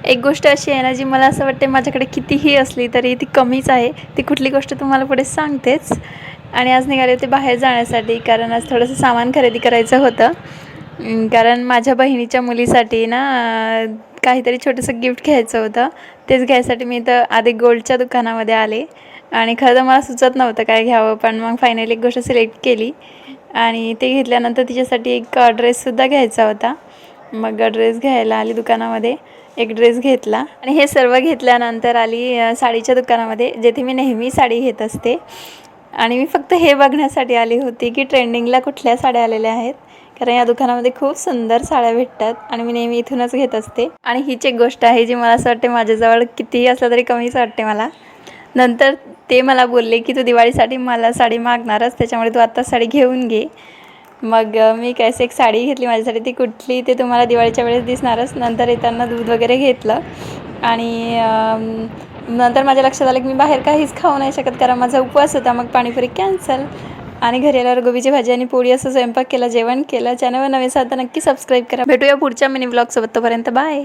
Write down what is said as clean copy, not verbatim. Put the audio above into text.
एक गोष्ट अशी आहे ना, जी मला असं वाटते माझ्याकडे कितीही असली तरी ती कमीच आहे. ती कुठली गोष्ट तुम्हाला पुढे सांगतेच. आणि आज निघाले होते बाहेर जाण्यासाठी, कारण आज थोडंसं सामान खरेदी करायचं होतं. कारण माझ्या बहिणीच्या मुलीसाठी ना काहीतरी छोटंसं गिफ्ट घ्यायचं होतं. तेच घ्यायसाठी मी इथं आधी गोल्डच्या दुकानामध्ये आले आणि खरं तर मला सुचत नव्हतं काय घ्यावं, पण मग फायनली एक गोष्ट सिलेक्ट केली आणि ते घेतल्यानंतर तिच्यासाठी एक ड्रेससुद्धा घ्यायचा होता. मग ड्रेस घ्यायला आली दुकानामध्ये, एक ड्रेस घेतला आणि हे सर्व घेतल्यानंतर आली साडीच्या दुकानामध्ये, जेथे मी नेहमी साडी घेत असते. आणि मी फक्त हे बघण्यासाठी आली होती की ट्रेंडिंगला कुठल्या साड्या आलेल्या आहेत, कारण या दुकानामध्ये खूप सुंदर साड्या भेटतात आणि मी नेहमी इथूनच घेत असते. आणि हीच एक गोष्ट आहे जी मला असं वाटते माझ्याजवळ कितीही असलं तरी कमीच वाटते मला. नंतर ते मला बोलले की तू दिवाळीसाठी मला साडी मागणारच, त्याच्यामुळे तू आत्ताच साडी घेऊन घे. मग मी कॅस एक साडी घेतली माझ्यासाठी. ती कुठली ते तुम्हाला दिवाळीच्या वेळेस दिसणारच. नंतर येताना दूध वगैरे घेतलं आणि नंतर माझ्या लक्षात आलं की मी बाहेर काहीच खाऊ नाही शकत, कारण माझा उपवास होता. मग पाणीपुरी कॅन्सल आणि घरी आल्यावर गोबीची भाजी आणि पोळी असं स्वयंपाक केला, जेवण केलं. चॅनलवर नवीन असाल तर नक्की सबस्क्राईब करा. भेटूया पुढच्या मिनी ब्लॉगसोबत. तोपर्यंत बाय.